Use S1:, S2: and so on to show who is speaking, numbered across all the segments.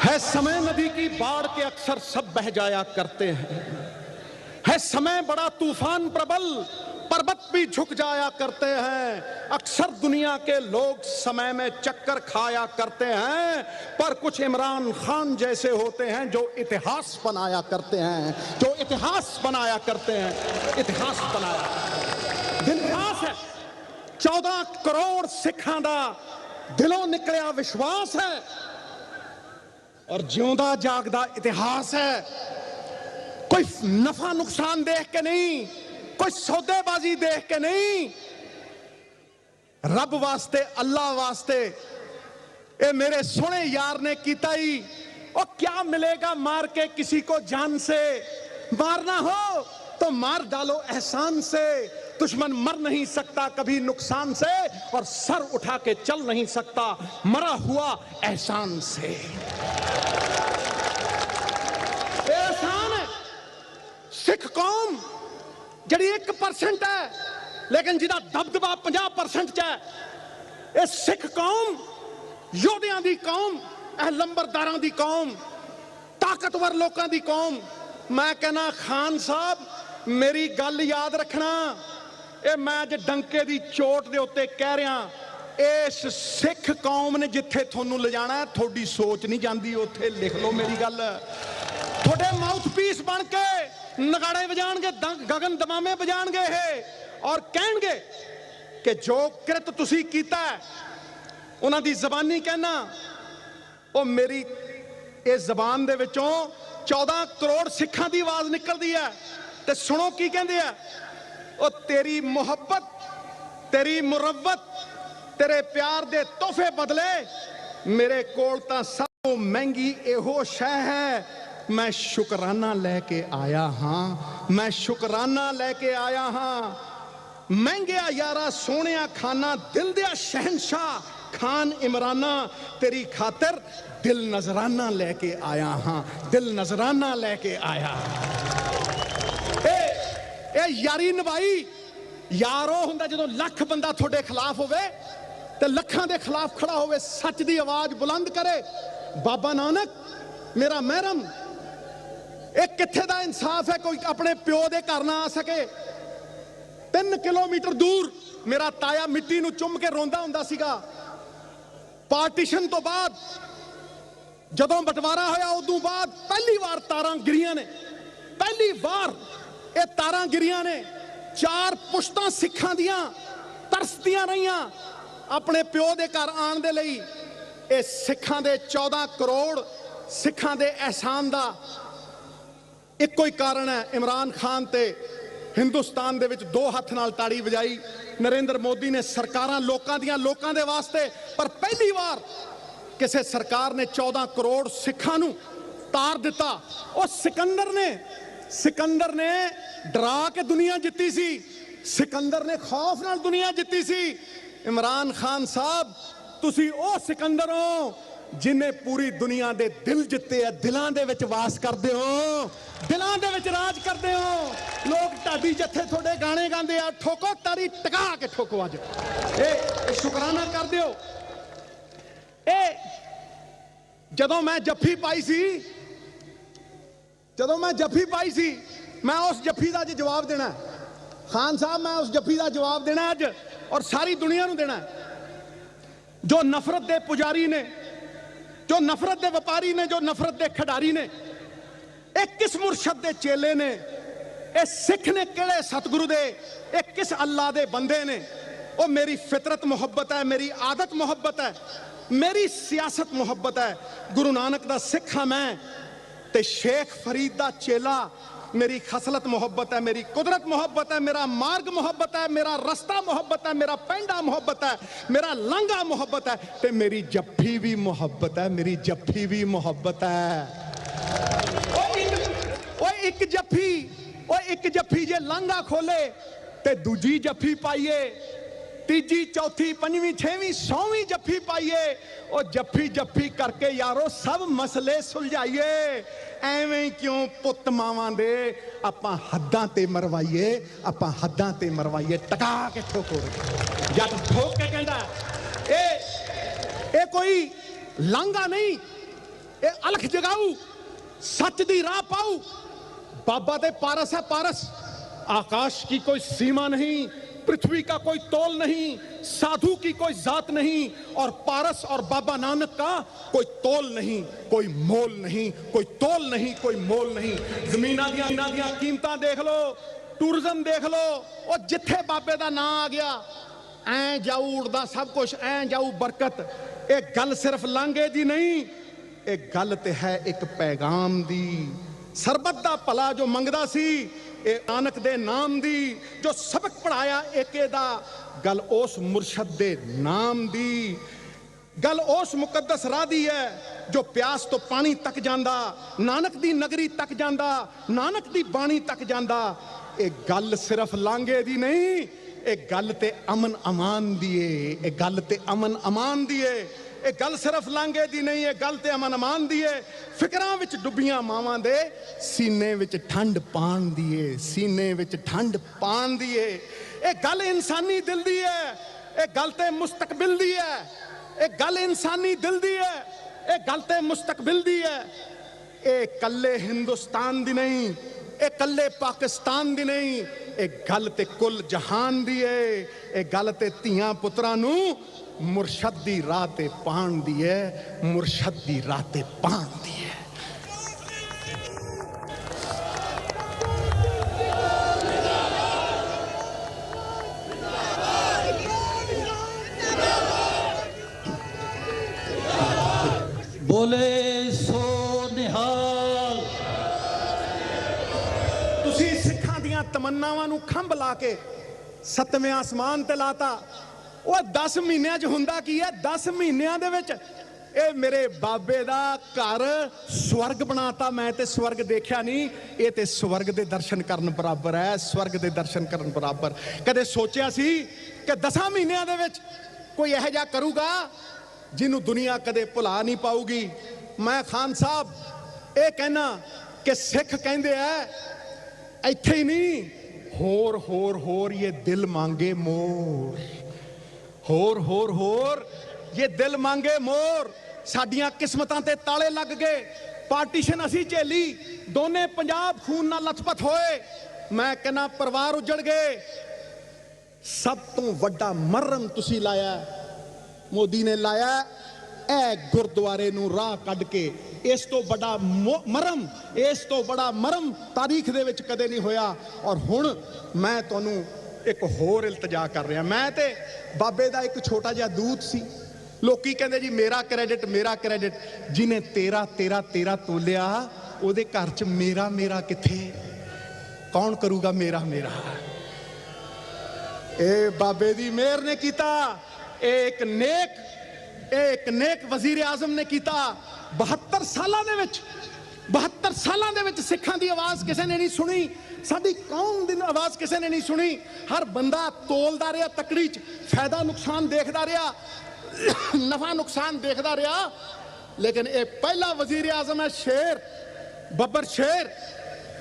S1: है समय नदी की बाढ़ के अक्सर सब बह जाया करते हैं। है समय बड़ा तूफान प्रबल, पर्वत भी झुक जाया करते हैं। अक्सर दुनिया के लोग समय में चक्कर खाया करते हैं, पर कुछ इमरान खान जैसे होते हैं जो इतिहास बनाया करते हैं, जो इतिहास बनाया करते हैं। इतिहास बनाया इतिहास है। 14 करोड़ सिखां दा दिलों निकलिया विश्वास है और जिਉਂਦਾ जागदा इतिहास है। कोई नफा नुकसान देख के नहीं, कोई सौदेबाजी देख के नहीं, रब वास्ते अल्लाह वास्ते ए मेरे सोने यार ने कीता ही। और क्या मिलेगा मार के किसी को जान से? मारना हो तो मार डालो एहसान से। दुश्मन मर नहीं सकता कभी नुकसान से, और सर उठा के चल नहीं सकता मरा हुआ एहसान से। एहसान है सिख कौम जिहड़ी 1% है, लेकिन जिहदा दबदबा 50% च है। ये सिख कौम योधियां दी कौम, लंबरदारां दी कौम, ताकतवर लोकां दी कौम। मैं कहना खान साहब मेरी गल याद रखना, ये मैं अज डंके दी चोट दे उत्ते कह रहा। इस सिख कौम ने जिथे थोनू ले जाना है, थोड़ी सोच नहीं जाती उत्थे लिख लो मेरी गल। थोड़े माउथपीस बन के नगाड़े बजाणगे, गगन दमामे बजाणगे और कहणगे कि जो कृत तुसी कीता है उन्हां दी ज़बानी कहना। ओ मेरी इस ज़बान दे विचों 14 करोड़ सिखां दी आवाज़ निकलदी है। ते सुनो की कहंदे आ, ओ तेरी मुहब्बत, तेरी मुरव्वत, तेरे प्यार दे तोहफे बदले मेरे कोल तां सब तो महंगी इहो शै है। मैं शुकराना लेके आया हाँ, मैं शुकराना लेके आया हाँ। महंगिया यारा सोहणिया खाना, दिल दिया शहनशाह खान इमराना, तेरी खातिर दिल नजराना लेके आया हाँ, दिल नजराना लेके आया। ए यारी निभाई यारो हुंदा जदों लख बंदा थोड़े खिलाफ होवे ते लखां दे खिलाफ खड़ा होवे, सच दी आवाज बुलंद करे। बाबा नानक मेरा महरम, एक किथे दा इंसाफ है कोई अपने प्यो दे घर ना आ सके। 3 किलोमीटर दूर मेरा ताया मिट्टी नूं चुम के रोंदा हुंदा सीगा। पार्टीशन तो बाद जदों बंटवारा होया उदों बाद पहली बार तारां गिरियां ने, पहली बार ये तारां गिरियां ने। 4 पुश्तां सिखां दियां तरसदियां रहियां अपने प्यो दे घर आण दे लई। ये सिखां दे 14 करोड़ सिखां दे एहसान दा इक्को ही कारण है, इमरान खान ते हिंदुस्तान दे विच 2 हत्थ नाल ताड़ी वजाई। नरेंद्र मोदी ने सरकारां लोकां दियां लोकां दे वास्ते, पर पहली बार किसी सरकार ने 14 करोड़ सिखां नूं तार दिता। और सिकंदर ने डरा के दुनिया जित्ती सी, सिकंदर ने खौफ नाल दुनिया जित्ती सी। इमरान खान साहब तुसी ओ सिकंदर हो जिन्हें पूरी दुनिया दे दिल जित्ते है, दिलां दे विच वास करदे हो, दिलां दे विच राज करदे हो। लोग ढाडी जत्थे थोड़े गाने गांदे आ, ठोको तारी टका के ठोको। अज ए शुकराना कर दिओ। ए जदों मैं जफ्फी पाई सी, जदों मैं जफ्फी पाई सी, मैं उस जफ्फी दा अज जवाब देना खान साहब, मैं उस जफ्फी दा जवाब देना अज, और सारी दुनिया नूं देना। जो नफरत दे पुजारी ने, जो नफरत दे व्यापारी ने, जो नफरत दे खिडारी ने, एक किस मुर्शद दे चेले ने, ए सिख ने किहड़े सतगुरु दे, एक किस अल्लाह दे बंदे ने। ओ मेरी फितरत मुहब्बत है, मेरी आदत मुहब्बत है, मेरी सियासत मुहब्बत है। गुरु नानक दा सिख हां मैं ते शेख फरीद दा चेला। मेरी खसलत मोहब्बत है, मेरी कुदरत मोहब्बत है, मेरा मार्ग मोहब्बत है, मेरा रस्ता मोहब्बत है, मेरा पेंडा मोहब्बत है, मेरा लंगा मोहब्बत है, ते मेरी जफ्फी भी मोहब्बत है, मेरी जफ्फी भी मोहब्बत है। एक जफ्फी जे लांगा खोले ते दूजी जफ्फी पाइए, तीजी चौथी पंजवीं छेवीं 100वीं जफ्फी पाइए। और जफ्फी जफ्फी करके यारो सब मसले सुलझाइए। ਐਵੇਂ क्यों पुत मावां दे आपां हद्दां ते मरवाइए, आपां हद्दां ते मरवाइए। टका के ठोको जट ठोक के कहंदा ए कोई लांघा नहीं, ये अलख जगाऊ, सच दी राह पाऊ। बाबा ते पारस है पारस, आकाश की कोई सीमा नहीं, पृथ्वी का कोई तोल नहीं, साधु की कोई जात नहीं, और पारस और बाबा नानक का कोई तोल नहीं, कोई मोल नहीं, कोई तोल नहीं, कोई मोल नहीं। जमीना दियां कीमतां देख लो, टूरिज्म देख लो, और जिथे बाबे दा नाम आ गया ऐ जाऊ उड़दा सब कुछ, ऐ जाऊ बरकत। एक गल सिर्फ लांघे दी नहीं, एक गल ते है एक पैगाम दी। सरबत दा भला जो मंगदा सी, ए नानक दे नाम दी, जो सबक पढ़ाया एके दा, गल उस मुर्शद दे नाम दी। गल उस मुकद्दस राह दी है जो प्यास तो पानी तक जांदा, नानक दी नगरी तक जांदा, नानक दी बाणी तक जांदा। एक गल सिर्फ लांघे दी नहीं, एक गल ते अमन अमान दी है, एक गल ते अमन अमान दी है। ਇਹ ਗੱਲ ਸਿਰਫ ਲਾਂਘੇ ਦੀ ਨਹੀਂ, ਇਹ ਗੱਲ ਤੇ ਅਮਨ ਅਮਾਨ ਦੀ ਏ। ਫਿਕਰਾਂ ਵਿੱਚ ਡੁੱਬੀਆਂ ਮਾਵਾਂ ਦੇ ਸੀਨੇ ਵਿੱਚ ਠੰਡ ਪਾਣ ਦੀ ਏ, ਸੀਨੇ ਵਿੱਚ ਠੰਡ ਪਾਣ ਦੀ ਏ। ਇਹ ਗੱਲ ਇਨਸਾਨੀ ਦਿਲ ਦੀ ਹੈ, ਇਹ ਗੱਲ ਤੇ ਮੁਸਤਕਬਲ ਦੀ ਹੈ। ਇਹ ਗੱਲ ਇਨਸਾਨੀ ਦਿਲ ਦੀ ਹੈ, ਇਹ ਗੱਲ ਤੇ ਮੁਸਤਕਬਲ ਦੀ ਹੈ। ਇਹ ਕੱਲੇ ਹਿੰਦੁਸਤਾਨ ਦੀ ਨਹੀਂ, ਇਹ ਕੱਲੇ ਪਾਕਿਸਤਾਨ ਦੀ ਨਹੀਂ, ਇਹ ਗੱਲ ਤੇ ਕੁੱਲ ਜਹਾਨ ਦੀ ਏ। ਇਹ ਗੱਲ ਤੇ ਧੀਆਂ ਪੁੱਤਰਾਂ ਨੂੰ मुर्शद दी राह ते पाण दी है, मुर्शद दी राह ते पाण दी है।
S2: बोले सो निहाल।
S1: तुसी सिखां दियां तमन्नावां नूं खंभ ला के सतवें आसमान ते लाता। ਉਹ 10 ਮਹੀਨਿਆਂ 'ਚ ਹੁੰਦਾ ਕੀ ਹੈ? 10 ਮਹੀਨਿਆਂ ਦੇ ਵਿੱਚ ਇਹ ਮੇਰੇ ਬਾਬੇ ਦਾ ਘਰ ਸਵਰਗ ਬਣਾਤਾ। ਮੈਂ ਤੇ ਸਵਰਗ ਦੇਖਿਆ ਨਹੀਂ, ਇਹ ਤੇ ਸਵਰਗ ਦੇ ਦਰਸ਼ਨ ਕਰਨ ਬਰਾਬਰ ਹੈ, ਸਵਰਗ ਦੇ ਦਰਸ਼ਨ ਕਰਨ ਬਰਾਬਰ। ਕਦੇ ਸੋਚਿਆ ਸੀ ਕਿ 10 ਮਹੀਨਿਆਂ ਦੇ ਵਿੱਚ ਕੋਈ ਇਹੋ ਜਿਹਾ ਕਰੂਗਾ ਜਿਹਨੂੰ ਦੁਨੀਆ ਕਦੇ ਭੁਲਾ ਨਹੀਂ ਪਾਊਗੀ? ਮੈਂ ਖਾਨ ਸਾਹਿਬ ਇਹ ਕਹਿਣਾ ਕਿ ਸਿੱਖ ਕਹਿੰਦੇ ਆ ਇੱਥੇ ਹੀ ਨਹੀਂ, ਹੋਰ ਹੋਰ ਹੋਰ ਇਹ ਦਿਲ ਮੰਗੇ ਮੋਰ, ਹੋਰ ਹੋਰ ਹੋਰ ਇਹ ਦਿਲ ਮੰਗੇ ਮੋਰ। ਸਾਡੀਆਂ ਕਿਸਮਤਾਂ ਤੇ ਤਾਲੇ ਲੱਗ ਗਏ, ਪਾਰਟੀਸ਼ਨ ਅਸੀਂ ਝੇਲੀ, ਦੋਨੇ ਪੰਜਾਬ ਖੂਨ ਨਾਲ ਲਥਪਥ ਹੋਏ। ਮੈਂ ਕਹਿੰਦਾ ਪਰਿਵਾਰ ਉਜੜ ਗਏ। ਸਭ ਤੋਂ ਵੱਡਾ ਮਰਮ ਤੁਸੀਂ ਲਾਇਆ, ਮੋਦੀ ਨੇ ਲਾਇਆ ਇਹ ਗੁਰਦੁਆਰੇ ਨੂੰ ਰਾਹ ਕੱਢ ਕੇ। ਇਸ ਤੋਂ ਵੱਡਾ ਮਰਮ, ਇਸ ਤੋਂ ਵੱਡਾ ਮਰਮ ਤਾਰੀਖ ਦੇ ਵਿੱਚ ਕਦੇ ਨਹੀਂ ਹੋਇਆ। ਔਰ ਹੁਣ ਮੈਂ ਤੁਹਾਨੂੰ ਇੱਕ ਹੋਰ ਇਲਤਜਾ ਕਰ ਰਿਹਾ। ਮੈਂ ਤੇ ਬਾਬੇ ਦਾ ਇੱਕ ਛੋਟਾ ਜਿਹਾ ਦੂਤ ਸੀ। ਲੋਕੀ ਕਹਿੰਦੇ ਜੀ ਮੇਰਾ ਕ੍ਰੈਡਿਟ, ਮੇਰਾ ਕ੍ਰੈਡਿਟ। ਜਿਹਨੇ 13 ਤੋਲਿਆ ਉਹਦੇ ਘਰ 'ਚ ਮੇਰਾ ਮੇਰਾ ਕਿੱਥੇ? ਕੌਣ ਕਰੂਗਾ ਮੇਰਾ ਮੇਰਾ? ਇਹ ਬਾਬੇ ਦੀ ਮਿਹਰ ਨੇ ਕੀਤਾ। ਇਹ ਇੱਕ ਨੇਕ ਵਜ਼ੀਰ ਆਜ਼ਮ ਨੇ ਕੀਤਾ। 72 ਸਾਲਾਂ ਦੇ ਵਿੱਚ, 72 ਸਾਲਾਂ ਦੇ ਵਿੱਚ ਸਿੱਖਾਂ ਦੀ ਆਵਾਜ਼ ਕਿਸੇ ਨੇ ਨਹੀਂ ਸੁਣੀ, ਸਾਡੀ ਕੌਮ ਦੀ ਆਵਾਜ਼ ਕਿਸੇ ਨੇ ਨਹੀਂ ਸੁਣੀ। ਹਰ ਬੰਦਾ ਤੋਲਦਾ ਰਿਹਾ ਤਕੜੀ 'ਚ, ਫਾਇਦਾ ਨੁਕਸਾਨ ਦੇਖਦਾ ਰਿਹਾ, ਨਫਾ ਨੁਕਸਾਨ ਦੇਖਦਾ ਰਿਹਾ। ਲੇਕਿਨ ਇਹ ਪਹਿਲਾ ਵਜ਼ੀਰ ਆਜ਼ਮ ਹੈ ਸ਼ੇਰ, ਬੱਬਰ ਸ਼ੇਰ,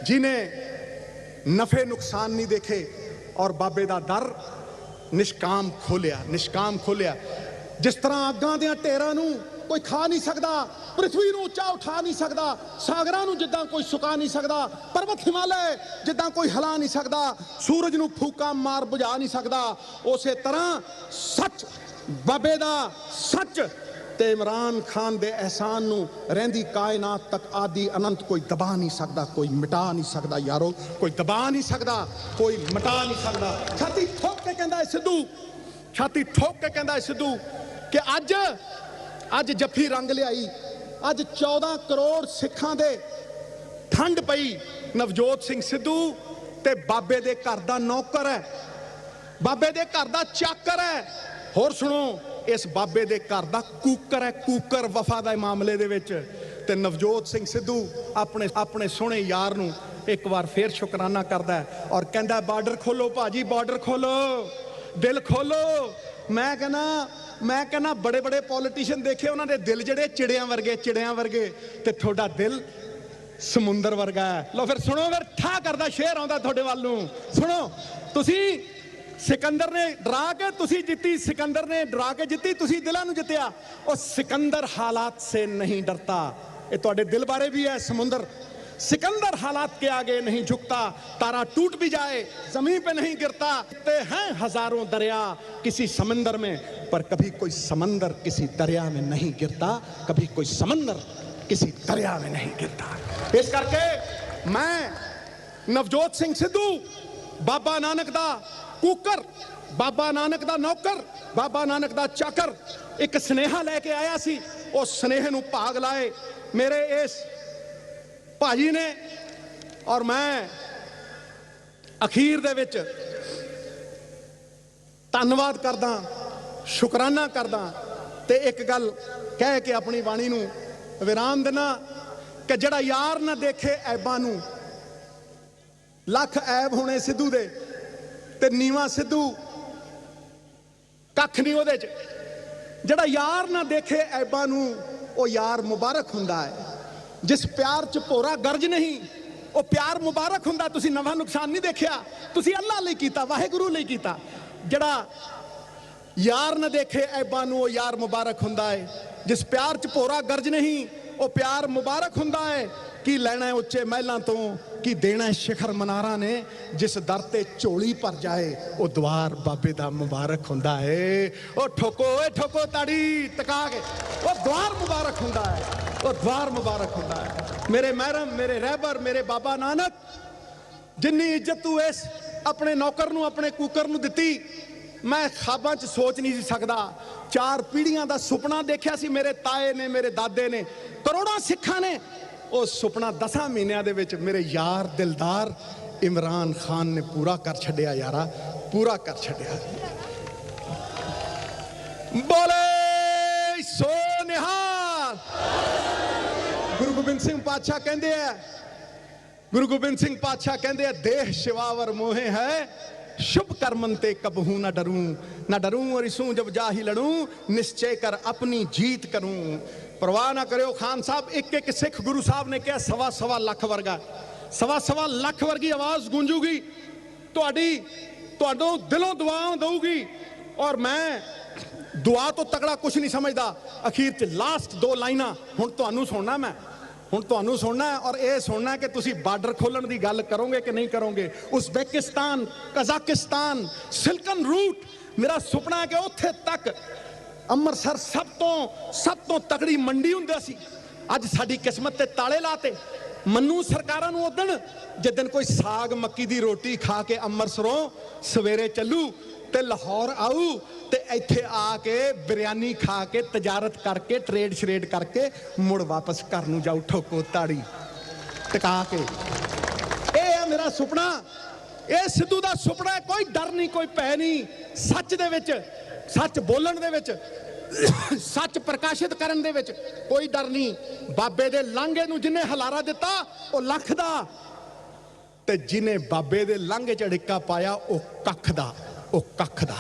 S1: ਜਿਨੇ ਨਫੇ ਨੁਕਸਾਨ ਨਹੀਂ ਦੇਖੇ ਔਰ ਬਾਬੇ ਦਾ ਦਰ ਨਿਸ਼ਕਾਮ ਖੋਲਿਆ, ਨਿਸ਼ਕਾਮ ਖੋਲਿਆ। ਜਿਸ ਤਰ੍ਹਾਂ ਅੱਗਾਂ ਦੇ ਢੇਰਾਂ ਨੂੰ ਕੋਈ ਖਾ ਨਹੀਂ ਸਕਦਾ, ਪ੍ਰਿਥਵੀ ਨੂੰ ਉੱਚਾ ਉਠਾ ਨਹੀਂ ਸਕਦਾ, ਸਾਗਰਾਂ ਨੂੰ ਜਿੱਦਾਂ ਕੋਈ ਸੁਕਾ ਨਹੀਂ ਸਕਦਾ, ਪਰਬਤ ਹਿਮਾਲय ਜਿੱਦਾਂ ਕੋਈ ਹਿਲਾ ਨਹੀਂ ਸਕਦਾ, ਸੂਰਜ ਨੂੰ ਫੂਕਾਂ ਮਾਰ ਬੁਝਾ ਨਹੀਂ ਸਕਦਾ, ਉਸੇ ਤਰ੍ਹਾਂ ਸੱਚ ਬਾਬੇ ਦਾ ਸੱਚ ਤੇ ਇਮਰਾਨ ਖਾਨ ਦੇ ਅਹਿਸਾਨ ਨੂੰ ਰਹਿੰਦੀ ਕਾਇਨਾਤ ਤੱਕ ਆਦਿ ਅਨੰਤ ਕੋਈ ਦਬਾ ਨਹੀਂ ਸਕਦਾ, ਕੋਈ ਮਿਟਾ ਨਹੀਂ ਸਕਦਾ। ਯਾਰੋ ਕੋਈ ਦਬਾ ਨਹੀਂ ਸਕਦਾ, ਕੋਈ ਮਿਟਾ ਨਹੀਂ ਸਕਦਾ। ਛਾਤੀ ਠੋਕ ਕੇ ਕਹਿੰਦਾ ਸਿੱਧੂ, ਛਾਤੀ ਠੋਕ ਕੇ ਕਹਿੰਦਾ ਸਿੱਧੂ ਕਿ ਅੱਜ ਜੱਫੀ ਰੰਗ ਲਿਆਈ। ਅੱਜ 14 ਕਰੋੜ ਸਿੱਖਾਂ ਦੇ ਠੰਡ ਪਈ। ਨਵਜੋਤ ਸਿੰਘ ਸਿੱਧੂ ਤੇ ਬਾਬੇ ਦੇ ਘਰ ਦਾ ਨੌਕਰ ਹੈ, ਬਾਬੇ ਦੇ ਘਰ ਦਾ ਚਾਕਰ ਹੈ। ਹੋਰ ਸੁਣੋ, ਇਸ ਬਾਬੇ ਦੇ ਘਰ ਦਾ ਕੂਕਰ ਹੈ, ਕੂਕਰ ਵਫਾ ਦੇ ਮਾਮਲੇ ਦੇ ਵਿੱਚ। ਤੇ ਨਵਜੋਤ ਸਿੰਘ ਸਿੱਧੂ ਆਪਣੇ ਸੋਹਣੇ ਯਾਰ ਨੂੰ ਇੱਕ ਵਾਰ ਫੇਰ ਸ਼ੁਕਰਾਨਾ ਕਰਦਾ ਹੈ ਔਰ ਕਹਿੰਦਾ ਬਾਰਡਰ ਖੋਲੋ ਭਾਜੀ, ਬਾਰਡਰ ਖੋਲੋ, ਦਿਲ ਖੋਲੋ। ਮੈਂ ਕਹਿੰਦਾ ਬੜੇ ਬੜੇ ਪੋਲੀਟੀਸ਼ੀਅਨ ਦੇਖੇ, ਉਹਨਾਂ ਦੇ ਦਿਲ ਜਿਹੜੇ ਚਿੜਿਆਂ ਵਰਗੇ, ਤੇ ਤੁਹਾਡਾ ਦਿਲ ਸਮੁੰਦਰ ਵਰਗਾ ਹੈ। ਲਓ ਫਿਰ ਸੁਣੋ, ਫਿਰ ਠਾ ਕਰਦਾ ਸ਼ੇਰ ਆਉਂਦਾ ਤੁਹਾਡੇ ਵੱਲ ਨੂੰ। ਸੁਣੋ, ਤੁਸੀਂ ਸਿਕੰਦਰ ਨੇ ਡਰਾ ਕੇ ਤੁਸੀਂ ਜਿੱਤੀ, ਸਿਕੰਦਰ ਨੇ ਡਰਾ ਕੇ ਜਿੱਤੀ, ਤੁਸੀਂ ਦਿਲਾਂ ਨੂੰ ਜਿੱਤਿਆ। ਉਹ ਸਿਕੰਦਰ ਹਾਲਾਤ ਸੇ ਨਹੀਂ ਡਰਤਾ, ये तुहाडे दिल बारे भी है। समुंदर सिकंदर हालात के आगे नहीं झुकता, तारा टूट भी जाए जमीन पे नहीं गिरता। ते हैं हजारों दरिया किसी समंदर में, पर कभी कोई समंदर किसी दरिया में नहीं गिरता, कभी कोई समंदर किसी दरिया में नहीं गिरता। इस करके मैं नवजोत सिंह सिद्धू बाबा नानक दा कूकर, बाबा नानक दा नौकर, बाबा नानक दा चाकर एक स्नेहा लेके आया सी। उस स्नेह नूं भाग लाए मेरे इस भाजी ने, और मैं अखीर दे विच धन्नवाद करदा, शुकराना करदा ते एक गल कह के अपनी बाणी नूं विराम देना कि जड़ा यार ना देखे ऐबां नूं, लख ऐब होने सिद्धू दे ते नीवा सिद्धू कख नहीं ओहदे च। जड़ा यार ना देखे ऐबां नूं ओ यार मुबारक हुंदा है। जिस प्यार च भोरा गर्ज नहीं ओ प्यार मुबारक हुंदा। तुसीं नवां नुकसान नहीं देखिया, तुसीं अल्लाह लई कीता, वाहिगुरू लई कीता। जड़ा यार ना देखे ऐबां नूं ओ यार मुबारक हुंदा है। जिस प्यार च भोरा गर्ज नहीं ओ प्यार मुबारक हुंदा है। की लैना है उच्चे महलों तो, की देना है शिखर मनारा ने। जिस दर ते झोली भर जाए ओ द्वार बाबे दा मुबारक हुंदा है। ओ ठोको ताड़ी टका के, ओ द्वार मुबारक हुंदा है, ओ द्वार मुबारक हुंदा है। मेरे महरम, मेरे रहबर, मेरे बाबा नानक, जिन्नी इज्जत तू इस अपने नौकर नूं, अपने कूकर नूं दित्ती, मैं ख्वाबां च सोच नहीं सकदा। 4 पीढ़ियां दा सुपना देखिया सी मेरे ताए ने, मेरे दादे ने, करोड़ों सिखां ने। ਉਹ ਸੁਪਨਾ 10 ਮਹੀਨਿਆਂ ਦੇ ਵਿੱਚ ਮੇਰੇ ਯਾਰ ਦਿਲਦਾਰ ਇਮਰਾਨ ਖਾਨ ਨੇ ਪੂਰਾ ਕਰ ਛੱਡਿਆ ਯਾਰਾ, ਪੂਰਾ ਕਰ ਛੱਡਿਆ। ਬੋਲੇ ਸੋ ਨਿਹਾਲ। ਗੁਰੂ ਗੋਬਿੰਦ ਸਿੰਘ ਪਾਤਸ਼ਾਹ ਕਹਿੰਦੇ ਆ, ਗੁਰੂ ਗੋਬਿੰਦ ਸਿੰਘ ਪਾਤਸ਼ਾਹ ਕਹਿੰਦੇ ਆ, ਦੇਹ शिवावर मोहे है, शुभ कर्मन ते कबहू ना डरूं और इसूं जब जा ही लड़ूं, निश्चय कर अपनी जीत करूं। परवाह ना करो खान साहब, एक सिख गुरु साहब ने कहा 1.25 लाख वर्गा, 1.25 लाख वर्गी आवाज गूंजूगी, तुहाडों दिलों दुआवां दऊगी। और मैं दुआ तो तगड़ा कुछ नहीं समझदा। अखीर च लास्ट 2 लाइनां हुण तुहानूं सुनना, मैं हुण तुहानूं सुनना है और यह सुनना कि तुसीं बार्डर खोलण दी गल करोगे कि नहीं करोगे। उज़बेकिस्तान, कजाकिस्तान, सिल्कन रूट, मेरा सुपना है कि उत्थे तक ਅੰਮ੍ਰਿਤਸਰ ਸਭ ਤੋਂ ਤਗੜੀ ਮੰਡੀ ਹੁੰਦਾ ਸੀ। ਅੱਜ ਸਾਡੀ ਕਿਸਮਤ ਤੇ ਤਾਲੇ ਲਾਤੇ। ਮੰਨੂ ਸਰਕਾਰਾਂ ਨੂੰ ਉਦਣ ਜਿੱਦਣ ਕੋਈ ਸਾਗ ਮੱਕੀ ਦੀ ਰੋਟੀ ਖਾ ਕੇ ਅੰਮ੍ਰਿਤਸਰੋਂ ਸਵੇਰੇ ਚੱਲੂ ਤੇ ਲਾਹੌਰ ਆਊ ਤੇ ਇੱਥੇ ਆ ਕੇ ਬਿਰਿਆਨੀ ਖਾ ਕੇ ਤਜਾਰਤ ਕਰਕੇ ਟ੍ਰੇਡ ਸ਼ਰੇਡ ਕਰਕੇ ਮੁੜ ਵਾਪਸ ਘਰ ਨੂੰ ਜਾਊ ਠੋਕੋ ਤਾੜੀ ਟਿਕਾ ਕੇ। ਇਹ ਹੈ ਮੇਰਾ ਸੁਪਨਾ, ਇਹ ਸਿੱਧੂ ਦਾ ਸੁਪਨਾ। ਕੋਈ ਡਰ ਨਹੀਂ, ਕੋਈ ਭੈ ਨਹੀਂ। ਸੱਚ ਦੇ ਵਿੱਚ, सच बोलन दे विच, सच प्रकाशित करन दे विच कोई डर नहीं। बाबे दे लांघे नूं जिन्हें हलारा दिता ओ लख दा, ते जिन्हें बाबे दे लांघे च अड़िक्का पाया ओ कख दा, ओ कख दा।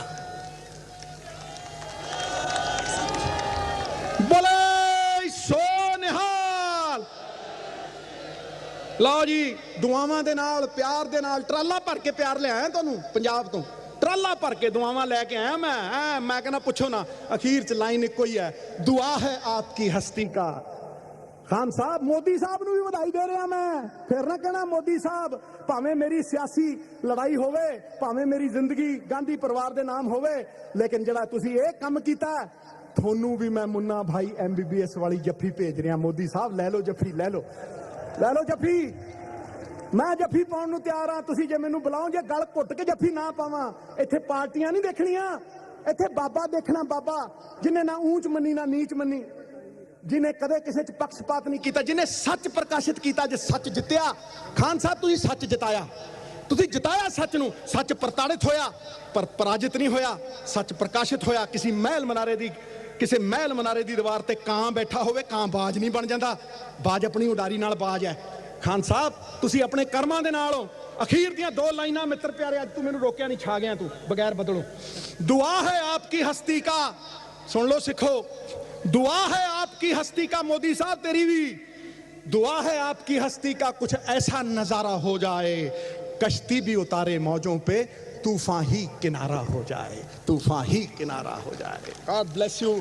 S1: बोले सो निहाल। लो जी, दुआवां दे नाल, प्यार दे नाल ट्राला भर के प्यार ले आया तुहानूं पंजाब तो। ट्राला भर के दुआवां लैके आया मैं कहना पुछो ना। अखीर च लाइन इको ही है, दुआ है आपकी हस्ती का। खान साहब, मोदी साहब नूं भी बधाई दे रहा मैं। फिर ना कहना मोदी साहब, भावें मेरी सियासी लड़ाई होवे, भावें मेरी जिंदगी गांधी परिवार दे नाम होवे, लेकिन जिहड़ा तुसीं इह काम कीता, थोनू भी मैं मुन्ना भाई MBBS वाली जफ्फी भेज रहा। मोदी साहब लै लो जफ्फी, लै लो जफ्फी। मैं जफ्फी पाउण नूं तैयार हाँ। तुसीं जे मैनूं बुलाओ, जे गल घुट के जफ्फी ना पावां, इत्थे पार्टियां नहीं देखणियां, इत्थे बाबा देखना। बाबा जिन्हें ना ऊंच मन्नी ना नीच मन्नी, जिन्हें कदे किसी च पक्षपात नहीं किया, जिन्हें सच प्रकाशित किया। जे सच जितया, खान साहब तुसीं सच जिताया, तुसीं जिताया सच नूं। सच प्रताड़ित होया पर पराजित नहीं होया, सच प्रकाशित होया। किसी महल मनारे दी दीवार ते कां बैठा होवे, कां बाज नहीं बन जाता, बाज अपनी उडारी नाल बाज है। खान साहब तुसीं अपने कर्मां दे नाल हो। अखीर दियां 2 लाइनां मित्र प्यारे, अज तू मैनूं रोकिया नहीं, छा गया तू बगैर बदलो। दुआ है आपकी हस्ती का, सुन लो सिखो, दुआ है आपकी हस्ती का। मोदी साहब तेरी भी दुआ है आपकी हस्ती का, कुछ ऐसा नजारा हो जाए, कश्ती भी उतारे मौजों पे, तूफान ही किनारा हो जाए, तूफान ही किनारा हो जाए। God bless you.